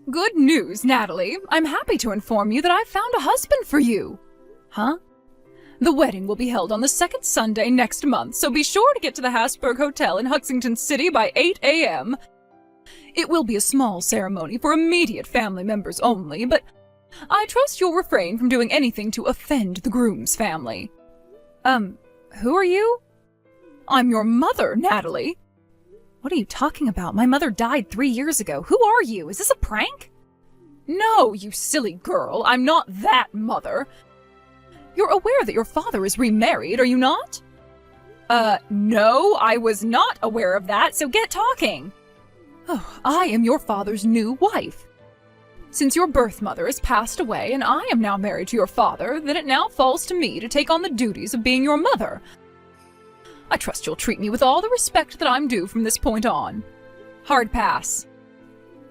Good news, Natalie. I'm happy to inform you that I've found a husband for you. Huh? The wedding will be held on the second Sunday next month, so be sure to get to the Hasburg Hotel in Huxington City by 8 a.m. It will be a small ceremony for immediate family members only, but I trust you'll refrain from doing anything to offend the groom's family. Who are you? I'm your mother, Natalie. What are you talking about? My mother died 3 years ago. Who are you? Is this a prank? No, you silly girl. I'm not that mother. You're aware that your father is remarried, are you not? No, I was not aware of that, so get talking. Oh, I am your father's new wife. Since your birth mother has passed away and I am now married to your father, then it now falls to me to take on the duties of being your mother. I trust you'll treat me with all the respect that I'm due from this point on. Hard pass.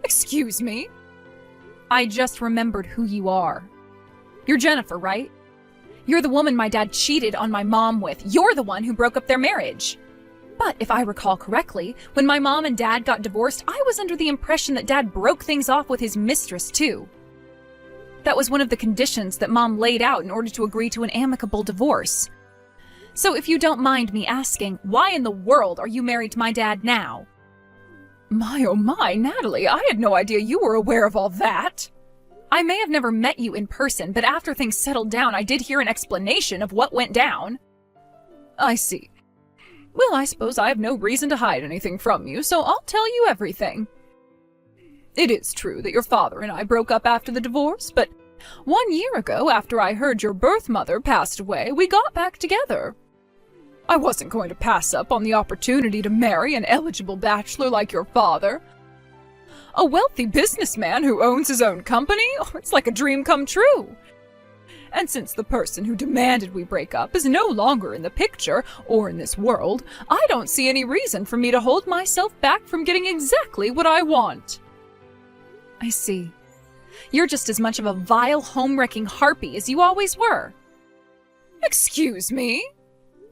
Excuse me? I just remembered who you are. You're Jennifer, right? You're the woman my dad cheated on my mom with. You're the one who broke up their marriage. But if I recall correctly, when my mom and dad got divorced, I was under the impression that dad broke things off with his mistress, too. That was one of the conditions that mom laid out in order to agree to an amicable divorce. So if you don't mind me asking, why in the world are you married to my dad now? My oh my, Natalie, I had no idea you were aware of all that. I may have never met you in person, but after things settled down, I did hear an explanation of what went down. I see. Well, I suppose I have no reason to hide anything from you, so I'll tell you everything. It is true that your father and I broke up after the divorce, but 1 year ago, after I heard your birth mother passed away, we got back together. I wasn't going to pass up on the opportunity to marry an eligible bachelor like your father. A wealthy businessman who owns his own company? Oh, it's like a dream come true. And since the person who demanded we break up is no longer in the picture, or in this world, I don't see any reason for me to hold myself back from getting exactly what I want. I see. You're just as much of a vile, home-wrecking harpy as you always were. Excuse me?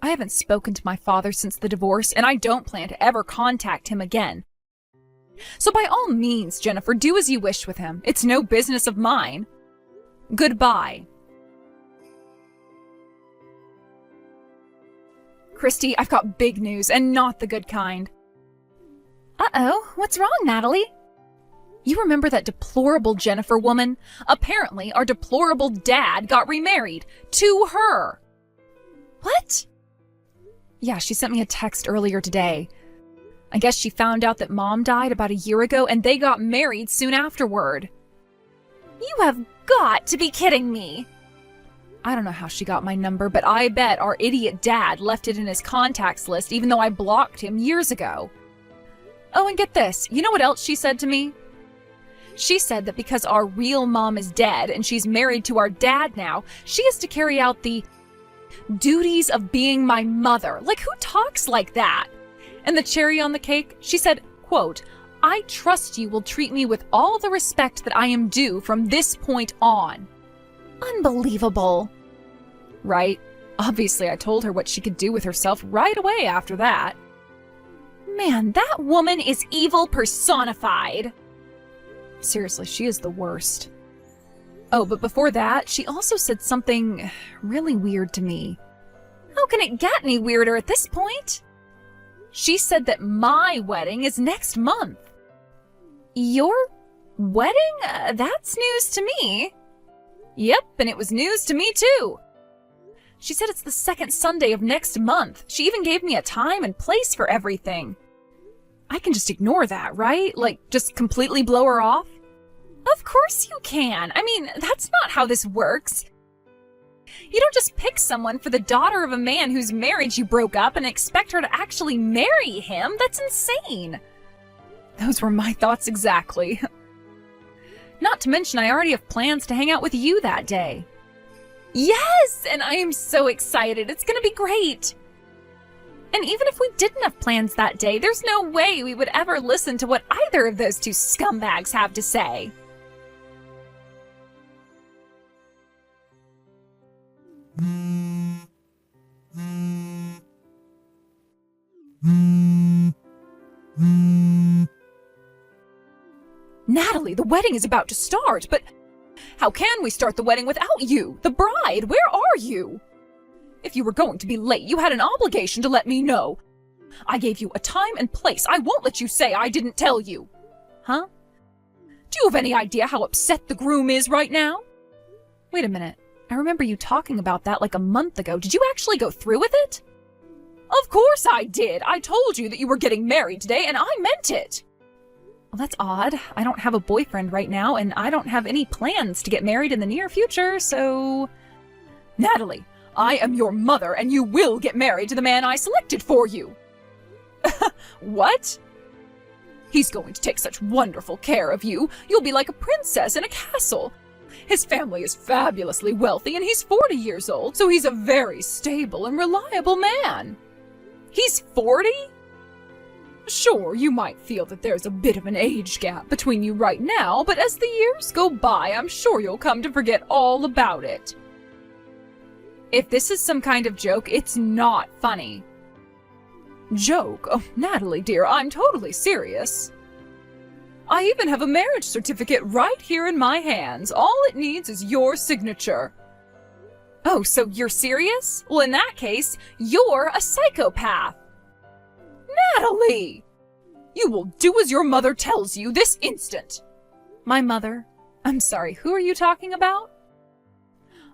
I haven't spoken to my father since the divorce, and I don't plan to ever contact him again. So by all means, Jennifer, do as you wish with him. It's no business of mine. Goodbye. Christy, I've got big news, and not the good kind. Uh-oh, what's wrong, Natalie? You remember that deplorable Jennifer woman? Apparently, our deplorable dad got remarried to her. What? Yeah, she sent me a text earlier today. I guess she found out that Mom died about a year ago, and they got married soon afterward. You have got to be kidding me. I don't know how she got my number, but I bet our idiot dad left it in his contacts list even though I blocked him years ago. Oh, and get this. You know what else she said to me? She said that because our real mom is dead and she's married to our dad now, she has to carry out the duties of being my mother. Like, who talks like that? And the cherry on the cake, she said, quote, I trust you will treat me with all the respect that I am due from this point on. Unbelievable. Right? Obviously, I told her what she could do with herself right away after that. Man, that woman is evil personified. Seriously, she is the worst. Oh, but before that, she also said something really weird to me. How can it get any weirder at this point? She said that my wedding is next month. Your wedding? That's news to me. Yep, and it was news to me too. She said it's the second Sunday of next month. She even gave me a time and place for everything. I can just ignore that, right? Like, just completely blow her off? Of course you can. I mean, that's not how this works. You don't just pick someone for the daughter of a man whose marriage you broke up and expect her to actually marry him. That's insane. Those were my thoughts exactly. Not to mention, I already have plans to hang out with you that day. Yes, and I am so excited. It's gonna be great. And even if we didn't have plans that day, there's no way we would ever listen to what either of those two scumbags have to say. Natalie, the wedding is about to start, but how can we start the wedding without you, the bride? Where are you? If you were going to be late, you had an obligation to let me know. I gave you a time and place. I won't let you say I didn't tell you. Huh? Do you have any idea how upset the groom is right now? Wait a minute. I remember you talking about that like a month ago. Did you actually go through with it? Of course I did. I told you that you were getting married today, and I meant it. Well, that's odd. I don't have a boyfriend right now, and I don't have any plans to get married in the near future, so... Natalie, I am your mother, and you will get married to the man I selected for you. What? He's going to take such wonderful care of you. You'll be like a princess in a castle. His family is fabulously wealthy, and he's 40 years old, so he's a very stable and reliable man. He's 40? Sure, you might feel that there's a bit of an age gap between you right now, but as the years go by, I'm sure you'll come to forget all about it. If this is some kind of joke, it's not funny. Joke? Oh, Natalie, dear, I'm totally serious. I even have a marriage certificate right here in my hands. All it needs is your signature. Oh, so you're serious? Well, in that case, you're a psychopath. Natalie! You will do as your mother tells you this instant. My mother? I'm sorry, who are you talking about?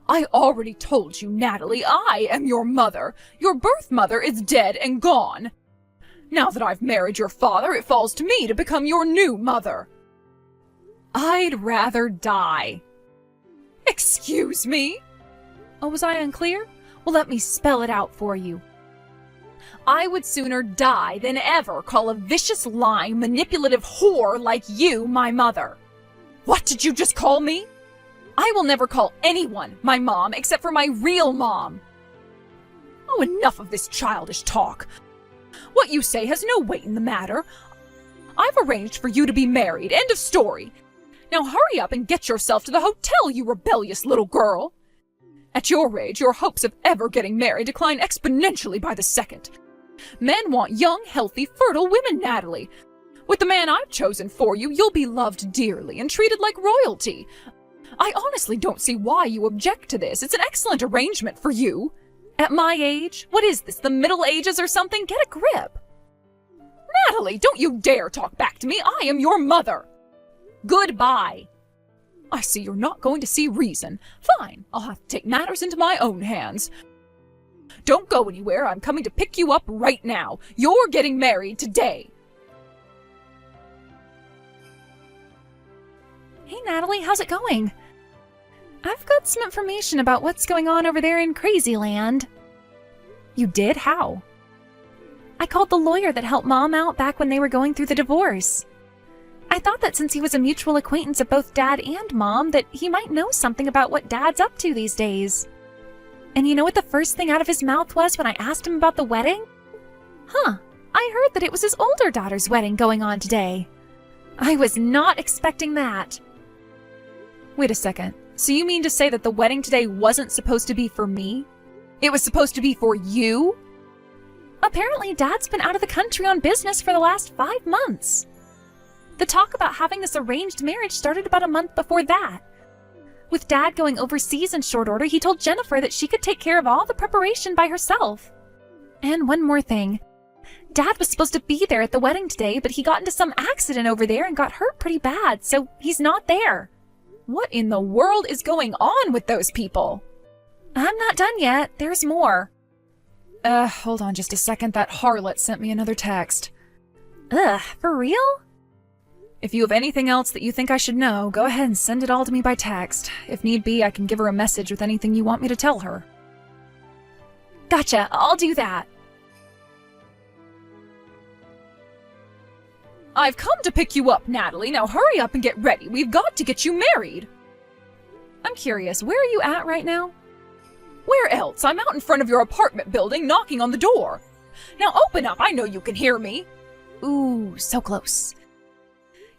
I already told you, Natalie, I am your mother. Your birth mother is dead and gone. Now that I've married your father, it falls to me to become your new mother. I'd rather die. Excuse me? Oh, was I unclear? Well, let me spell it out for you. I would sooner die than ever call a vicious, lying, manipulative whore like you my mother. What did you just call me? I will never call anyone my mom except for my real mom. Oh, enough of this childish talk. What you say has no weight in the matter. I've arranged for you to be married. End of story. Now hurry up and get yourself to the hotel, you rebellious little girl. At your age, your hopes of ever getting married decline exponentially by the second. Men want young, healthy, fertile women, Natalie. With the man I've chosen for you, you'll be loved dearly and treated like royalty. I honestly don't see why you object to this. It's an excellent arrangement for you. At my age? What is this, the Middle Ages or something? Get a grip. Natalie, don't you dare talk back to me. I am your mother. Goodbye. I see you're not going to see reason. Fine, I'll have to take matters into my own hands. Don't go anywhere. I'm coming to pick you up right now. You're getting married today. Hey, Natalie, how's it going? I've got some information about what's going on over there in Crazyland. You did? How? I called the lawyer that helped Mom out back when they were going through the divorce. I thought that since he was a mutual acquaintance of both Dad and Mom, that he might know something about what Dad's up to these days. And you know what the first thing out of his mouth was when I asked him about the wedding? Huh, I heard that it was his older daughter's wedding going on today. I was not expecting that. Wait a second. So you mean to say that the wedding today wasn't supposed to be for me? It was supposed to be for you? Apparently, Dad's been out of the country on business for the last 5 months. The talk about having this arranged marriage started about a month before that. With Dad going overseas in short order, he told Jennifer that she could take care of all the preparation by herself. And one more thing. Dad was supposed to be there at the wedding today, but he got into some accident over there and got hurt pretty bad, so he's not there. What in the world is going on with those people? I'm not done yet. There's more. Hold on just a second. That harlot sent me another text. Ugh, for real? If you have anything else that you think I should know, go ahead and send it all to me by text. If need be, I can give her a message with anything you want me to tell her. Gotcha, I'll do that. I've come to pick you up, Natalie. Now hurry up and get ready. We've got to get you married. I'm curious, where are you at right now? Where else? I'm out in front of your apartment building knocking on the door. Now open up, I know you can hear me. Ooh, so close.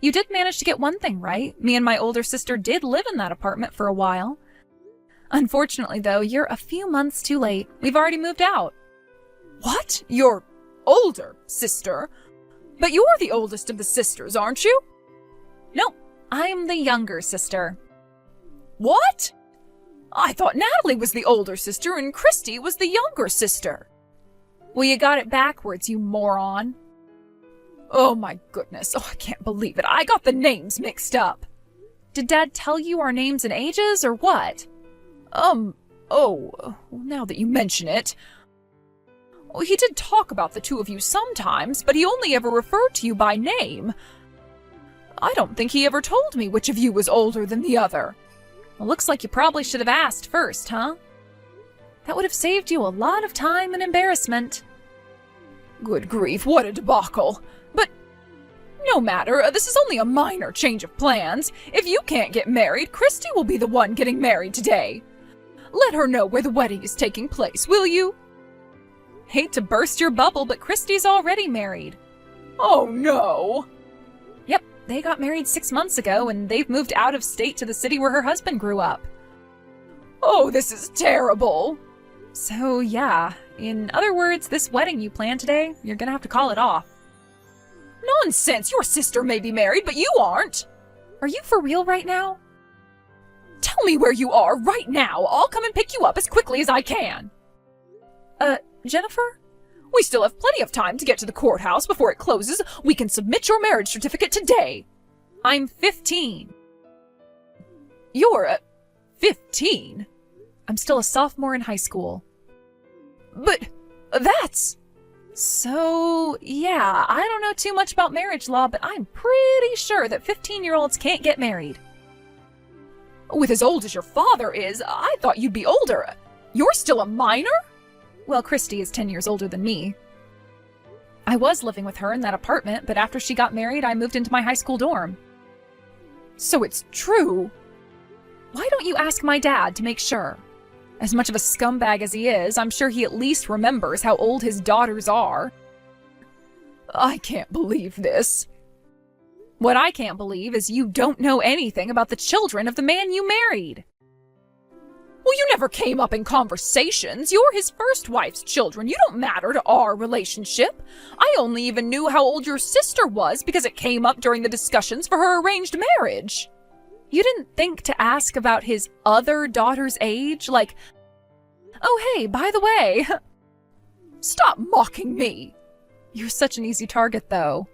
You did manage to get one thing right. Me and my older sister did live in that apartment for a while. Unfortunately, though, you're a few months too late. We've already moved out. What? Your older sister? But you're the oldest of the sisters, aren't you? Nope. I'm the younger sister. What? I thought Natalie was the older sister and Christy was the younger sister. Well, you got it backwards, you moron. Oh my goodness, I can't believe it. I got the names mixed up. Did Dad tell you our names and ages, or what? Now that you mention it. He did talk about the two of you sometimes, but he only ever referred to you by name. I don't think he ever told me which of you was older than the other. Well, looks like you probably should have asked first, huh? That would have saved you a lot of time and embarrassment. Good grief, what a debacle. But no matter, this is only a minor change of plans. If you can't get married, Christy will be the one getting married today. Let her know where the wedding is taking place, will you? Hate to burst your bubble, but Christy's already married. Oh no! Yep, they got married 6 months ago, and they've moved out of state to the city where her husband grew up. Oh, this is terrible! So yeah, in other words, this wedding you planned today, you're gonna have to call it off. Nonsense! Your sister may be married, but you aren't! Are you for real right now? Tell me where you are right now! I'll come and pick you up as quickly as I can! Jennifer? We still have plenty of time to get to the courthouse before it closes. We can submit your marriage certificate today. I'm 15. You're, 15? I'm still a sophomore in high school. But that's... So, yeah, I don't know too much about marriage law, but I'm pretty sure that 15-year-olds can't get married. With as old as your father is, I thought you'd be older. You're still a minor? Well, Christy is 10 years older than me. I was living with her in that apartment, but after she got married, I moved into my high school dorm. So it's true. Why don't you ask my dad to make sure? As much of a scumbag as he is, I'm sure he at least remembers how old his daughters are. I can't believe this. What I can't believe is you don't know anything about the children of the man you married. Well, you never came up in conversations. You're his first wife's children. You don't matter to our relationship. I only even knew how old your sister was because it came up during the discussions for her arranged marriage. You didn't think to ask about his other daughter's age? Like, oh hey, by the way. Stop mocking me. You're such an easy target, though.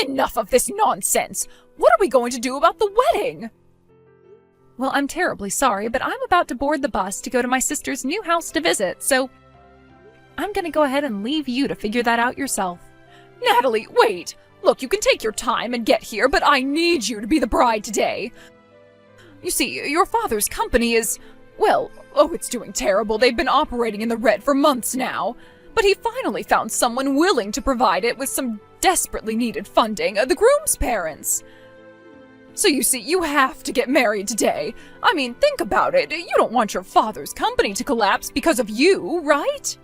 Enough of this nonsense. What are we going to do about the wedding? Well, I'm terribly sorry, but I'm about to board the bus to go to my sister's new house to visit, so I'm gonna go ahead and leave you to figure that out yourself. Natalie, wait! Look, you can take your time and get here, but I need you to be the bride today. You see, your father's company is, well, it's doing terrible. They've been operating in the red for months now. But he finally found someone willing to provide it with some desperately needed funding, the groom's parents. So you see, you have to get married today. I mean, think about it. You don't want your father's company to collapse because of you, right?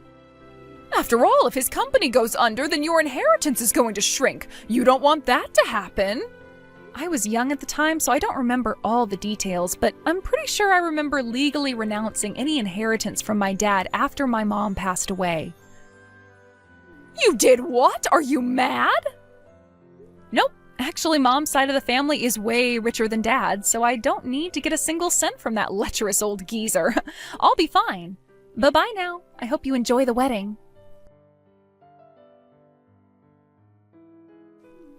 After all, if his company goes under, then your inheritance is going to shrink. You don't want that to happen. I was young at the time, so I don't remember all the details, but I'm pretty sure I remember legally renouncing any inheritance from my dad after my mom passed away. You did what? Are you mad? Nope. Actually, Mom's side of the family is way richer than Dad's, so I don't need to get a single cent from that lecherous old geezer. I'll be fine. Bye-bye now. I hope you enjoy the wedding.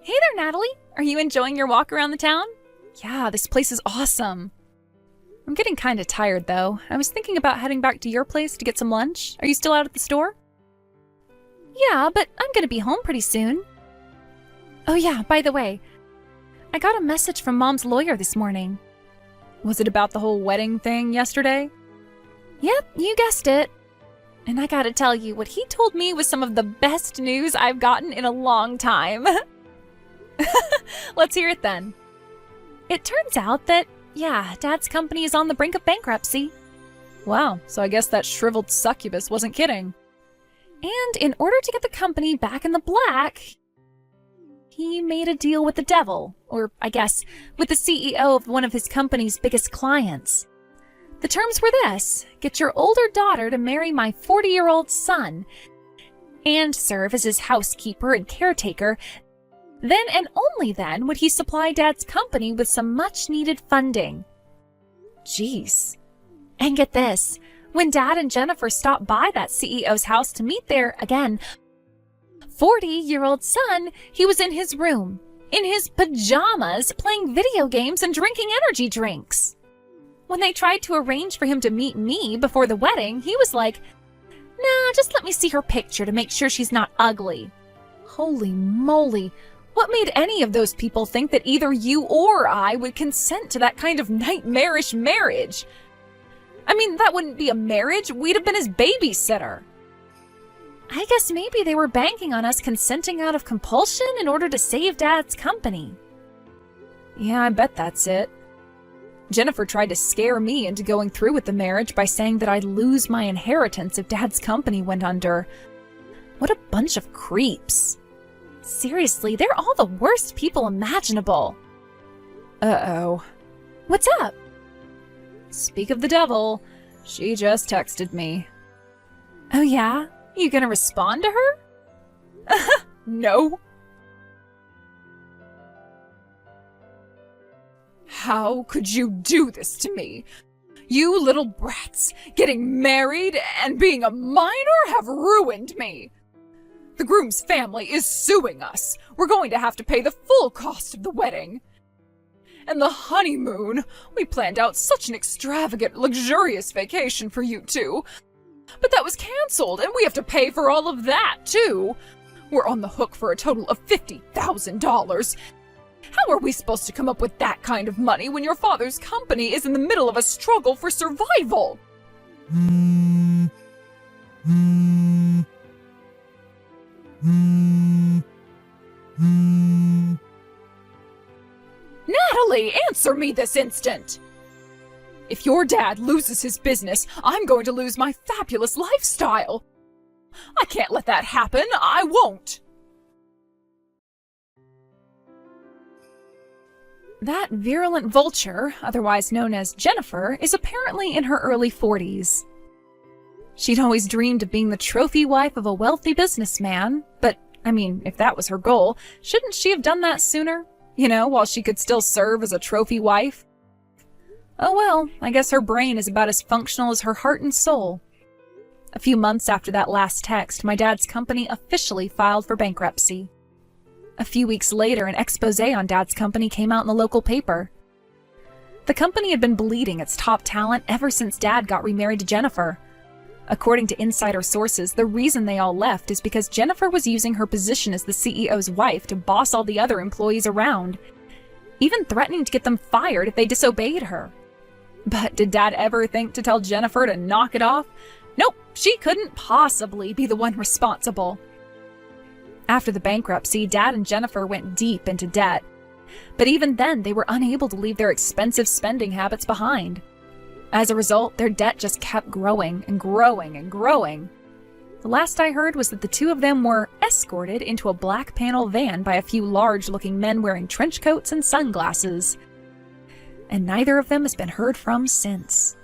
Hey there, Natalie. Are you enjoying your walk around the town? Yeah, this place is awesome. I'm getting kind of tired, though. I was thinking about heading back to your place to get some lunch. Are you still out at the store? Yeah, but I'm gonna be home pretty soon. Oh yeah, by the way, I got a message from Mom's lawyer this morning. Was it about the whole wedding thing yesterday? Yep, you guessed it. And I gotta tell you, what he told me was some of the best news I've gotten in a long time. Let's hear it then. It turns out that, yeah, Dad's company is on the brink of bankruptcy. Wow, so I guess that shriveled succubus wasn't kidding. And in order to get the company back in the black, he made a deal with the devil, or I guess, with the CEO of one of his company's biggest clients. The terms were this: get your older daughter to marry my 40-year-old son and serve as his housekeeper and caretaker, Then and only then would he supply Dad's company with some much-needed funding. Jeez. And get this, when Dad and Jennifer stopped by that CEO's house to meet their, again, 40-year-old son, he was in his room, in his pajamas, playing video games and drinking energy drinks. When they tried to arrange for him to meet me before the wedding, he was like, "Nah, just let me see her picture to make sure she's not ugly." Holy moly, what made any of those people think that either you or I would consent to that kind of nightmarish marriage? I mean, that wouldn't be a marriage, we'd have been his babysitter. I guess maybe they were banking on us consenting out of compulsion in order to save Dad's company. Yeah, I bet that's it. Jennifer tried to scare me into going through with the marriage by saying that I'd lose my inheritance if Dad's company went under. What a bunch of creeps. Seriously, they're all the worst people imaginable. Uh-oh. What's up? Speak of the devil, she just texted me. Oh yeah? You gonna respond to her? No. How could you do this to me? You little brats, getting married and being a minor have ruined me. The groom's family is suing us. We're going to have to pay the full cost of the wedding. And the honeymoon, we planned out such an extravagant, luxurious vacation for you two. But that was canceled, and we have to pay for all of that, too. We're on the hook for a total of $50,000. How are we supposed to come up with that kind of money when your father's company is in the middle of a struggle for survival? Natalie, answer me this instant! If your dad loses his business, I'm going to lose my fabulous lifestyle. I can't let that happen. I won't. That virulent vulture, otherwise known as Jennifer, is apparently in her early 40s. She'd always dreamed of being the trophy wife of a wealthy businessman, but, I mean, if that was her goal, shouldn't she have done that sooner? You know, while she could still serve as a trophy wife? Oh well, I guess her brain is about as functional as her heart and soul. A few months after that last text, my dad's company officially filed for bankruptcy. A few weeks later, an expose on Dad's company came out in the local paper. The company had been bleeding its top talent ever since Dad got remarried to Jennifer. According to insider sources, the reason they all left is because Jennifer was using her position as the CEO's wife to boss all the other employees around, even threatening to get them fired if they disobeyed her. But did Dad ever think to tell Jennifer to knock it off? Nope, she couldn't possibly be the one responsible. After the bankruptcy, Dad and Jennifer went deep into debt. But even then, they were unable to leave their expensive spending habits behind. As a result, their debt just kept growing and growing and growing. The last I heard was that the two of them were escorted into a black panel van by a few large-looking men wearing trench coats and sunglasses. And neither of them has been heard from since.